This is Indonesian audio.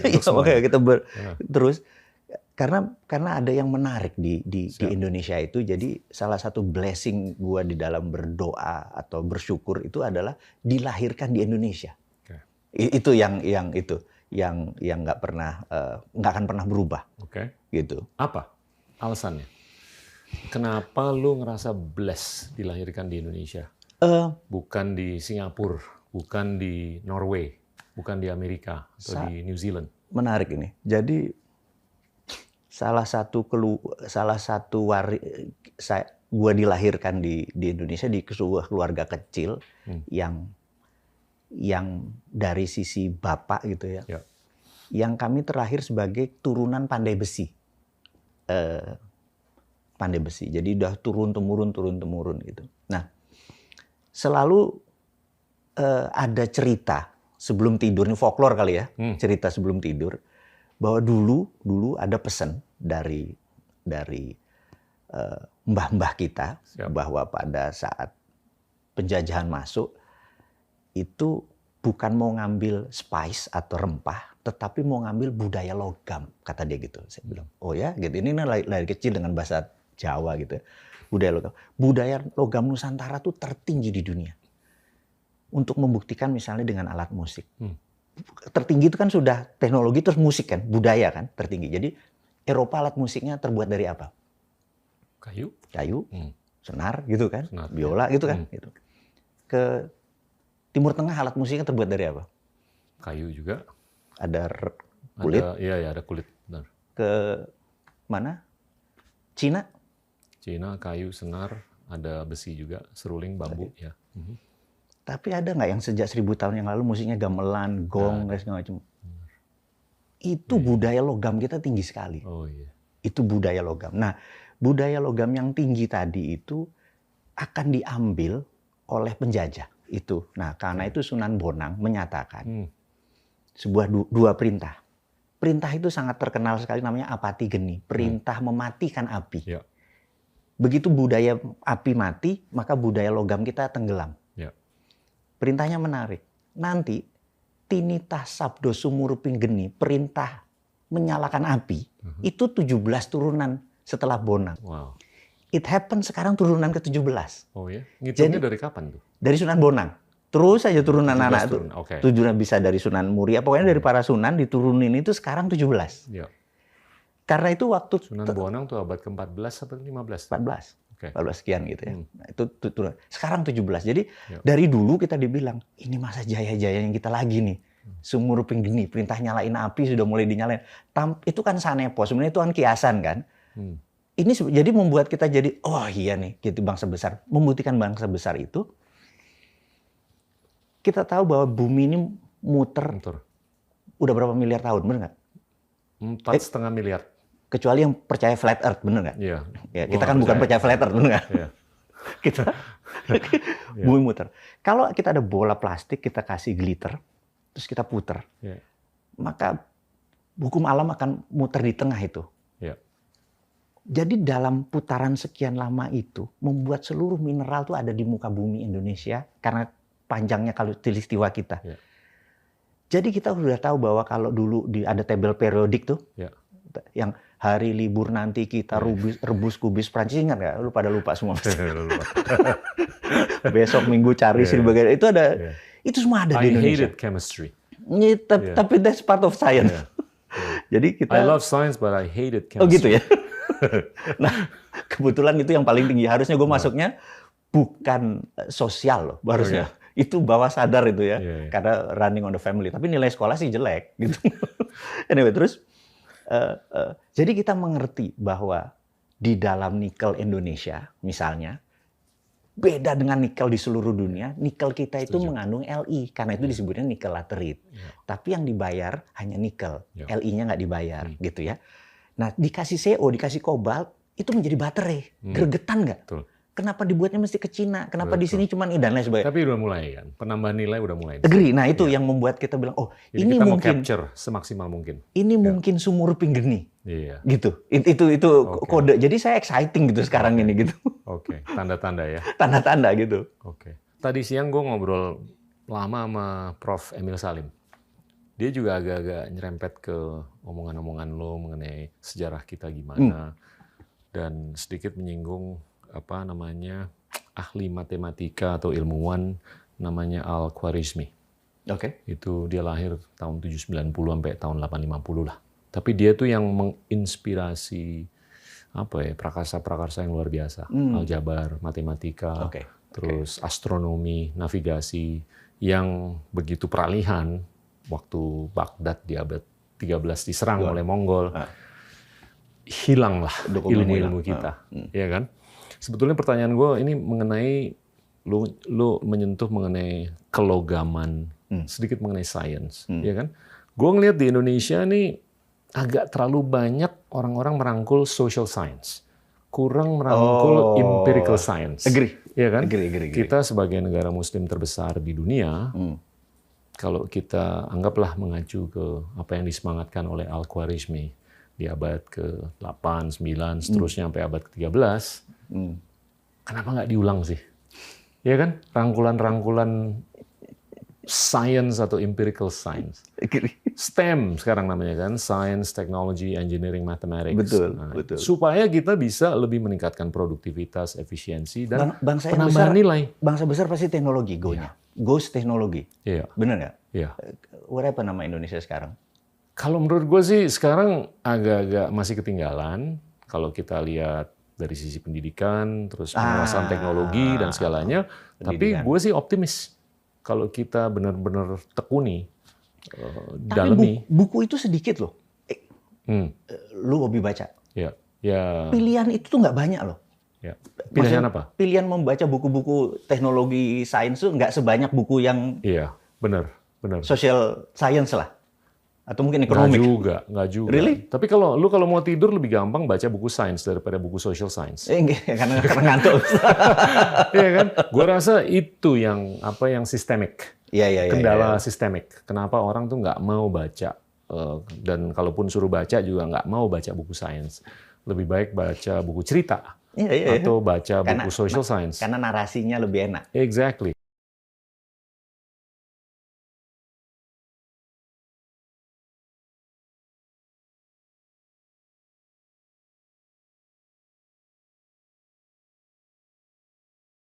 Iya, makanya kita Ya. terus karena ada yang menarik di Siap. Indonesia itu. Jadi salah satu blessing gua di dalam berdoa atau bersyukur itu adalah dilahirkan di Indonesia. Oke. Itu yang nggak nggak akan pernah berubah. Oke. Gitu. Apa alasannya? Kenapa lu ngerasa blessed dilahirkan di Indonesia? Bukan di Singapura, bukan di Norway, bukan di Amerika atau di New Zealand. Menarik ini. Jadi gua dilahirkan di Indonesia di sebuah keluarga kecil yang dari sisi bapak gitu ya. Ya. Yang kami terlahir sebagai turunan pandai besi. Pandai besi. Jadi udah turun temurun gitu. Nah, selalu ada cerita sebelum tidur, ini folklore kali ya, cerita sebelum tidur, bahwa dulu ada pesan dari mbah-mbah kita. Siap. Bahwa pada saat penjajahan masuk itu bukan mau ngambil spice atau rempah, tetapi mau ngambil budaya logam, kata dia gitu. Saya bilang, oh ya, gitu. Ini lahir kecil dengan bahasa Jawa gitu. Budaya logam Nusantara tuh tertinggi di dunia. Untuk membuktikan misalnya dengan alat musik. Tertinggi itu kan sudah teknologi terus musik kan, budaya kan tertinggi. Jadi Eropa alat musiknya terbuat dari apa? Kayu, senar gitu kan, senar, biola gitu kan. Gitu. Ke Timur Tengah alat musiknya terbuat dari apa? Kayu juga. Ada kulit. Ada kulit. Benar. Ke mana? Cina. Kayu, senar, ada besi juga, seruling, bambu. Ya. Tapi ada nggak yang sejak 1000 tahun yang lalu musiknya gamelan, gong, dan segala macam? Itu budaya logam kita tinggi sekali. Oh iya. Itu budaya logam. Nah, budaya logam yang tinggi tadi itu akan diambil oleh penjajah itu. Nah, karena itu Sunan Bonang menyatakan sebuah dua perintah. Perintah itu sangat terkenal sekali, namanya apati geni, perintah mematikan api. Ya. Begitu budaya api mati, maka budaya logam kita tenggelam. Ya. Perintahnya menarik. Nanti tinitah sabdo sumuruping geni, perintah menyalakan api, itu 17 turunan setelah Bonang. Wow. It happen sekarang turunan ke-17. Oh ya? Ngitungnya dari kapan tuh? Dari Sunan Bonang. Terus aja turunan anak itu. Okay. Tujuan bisa dari Sunan Muria, pokoknya dari para sunan diturunin itu sekarang 17. Ya. Karena itu waktu Sunan Bonang tuh abad ke-14 atau 15? 14. Okay. 14 sekian gitu ya. Nah, itu turun. Sekarang 17. Jadi dari dulu kita dibilang, ini masa jaya-jaya yang kita lagi nih. Sumuruping geni, perintah nyalain api sudah mulai dinyalain. Itu kan sanepo, sebenarnya itu kan kiasan kan. Ini jadi membuat kita jadi, oh iya nih, gitu bangsa besar. Membuktikan bangsa besar itu, kita tahu bahwa bumi ini muter. Udah berapa miliar tahun, bener nggak? 4,5 miliar. Kecuali yang percaya flat earth, bener nggak? Iya. Ya, kita kan bukan percaya flat earth, bener nggak? Iya. Kita bumi muter. Kalau kita ada bola plastik, kita kasih glitter, terus kita puter, maka hukum alam akan muter di tengah itu. Jadi dalam putaran sekian lama itu membuat seluruh mineral tuh ada di muka bumi Indonesia karena panjangnya khatulistiwa kita. Jadi kita sudah tahu bahwa kalau dulu ada tabel periodik tuh, yang hari libur nanti kita rebus kubis Prancis, ingat nggak? Lu pada lupa semua. Besok minggu cari sebagainya. Itu ada, itu semua ada di Indonesia. I hated chemistry. Tapi that's part of science. Jadi kita. I love science but I hated chemistry. Oh gitu ya. Nah, kebetulan itu yang paling tinggi. Harusnya gue masuknya bukan sosial loh, harusnya. Itu bawah sadar itu ya, karena running on the family. Tapi nilai sekolah sih jelek gitu. Anyway, terus jadi kita mengerti bahwa di dalam nikel Indonesia misalnya beda dengan nikel di seluruh dunia. Nikel kita itu mengandung Li, karena itu disebutnya nikel laterite. Tapi yang dibayar hanya nikel, Li-nya nggak dibayar gitu ya. Nah, dikasih CO, dikasih kobalt, itu menjadi baterai. Gregetan nggak? Kenapa dibuatnya mesti ke Cina? Kenapa di sini cuma dan lain sebagainya? Tapi udah mulai kan, penambahan nilai udah mulai. Agree. Nah itu yang membuat kita bilang, oh jadi ini kita mungkin mau capture semaksimal mungkin. Ini mungkin sumuruping geni. Gitu. Itu kode. Jadi saya exciting gitu sekarang ini gitu. Oke. Tanda-tanda ya. Tanda-tanda gitu. Oke. Tadi siang gue ngobrol lama sama Prof. Emil Salim. dia juga agak-agak nyerempet ke omongan-omongan lo mengenai sejarah kita gimana, dan sedikit menyinggung ahli matematika atau ilmuwan namanya Al-Khwarizmi. Oke. Itu dia lahir tahun 790 sampai tahun 850 lah. Tapi dia tuh yang menginspirasi prakarsa-prakarsa yang luar biasa, aljabar, matematika, terus astronomi, navigasi, yang begitu peralihan waktu Baghdad di abad 13 diserang oleh Mongol, hilanglah ilmu-ilmu kita, ya kan? Sebetulnya pertanyaan gue ini mengenai lu menyentuh mengenai kelogaman, sedikit mengenai sains, ya kan? Gue ngelihat di Indonesia nih agak terlalu banyak orang-orang merangkul social science, kurang merangkul empirical science. Agree. Ya kan? Agree. Kita sebagai negara Muslim terbesar di dunia, kalau kita anggaplah mengacu ke apa yang disemangatkan oleh Al-Khwarizmi di abad ke-8, 9, seterusnya sampai abad ke-13, kenapa nggak diulang sih? Ya kan? Rangkulan-rangkulan science atau empirical science. STEM sekarang namanya kan, Science, Technology, Engineering, Mathematics. Betul. Supaya kita bisa lebih meningkatkan produktivitas, efisiensi, dan bangsa penambahan nilai. Bangsa besar pasti teknologi, go-nya. Goes teknologi. Iya. Benar nggak? Iya. Apa nama Indonesia sekarang? Kalau menurut gue sih sekarang agak-agak masih ketinggalan. Kalau kita lihat dari sisi pendidikan, terus penguasaan teknologi dan segalanya. Tapi gue sih optimis. Kalau kita benar-benar tekuni, dalami. Buku itu sedikit loh. Lu hobi baca. Ya. Pilihan itu tuh nggak banyak loh. Ya. Pilihan apa? Pilihan membaca buku-buku teknologi sains tuh nggak sebanyak buku yang benar. social science lah. Atau mungkin ekonomi. Nggak juga. Really? Tapi kalau mau tidur lebih gampang baca buku sains daripada buku social science. Karena ngantuk. Iya kan? Gue rasa itu yang sistemik. Iya. Kendala sistemik. Kenapa orang tuh nggak mau baca, dan kalaupun suruh baca juga nggak mau baca buku sains. Lebih baik baca buku cerita. Atau baca buku social science. Karena narasinya lebih enak. Exactly.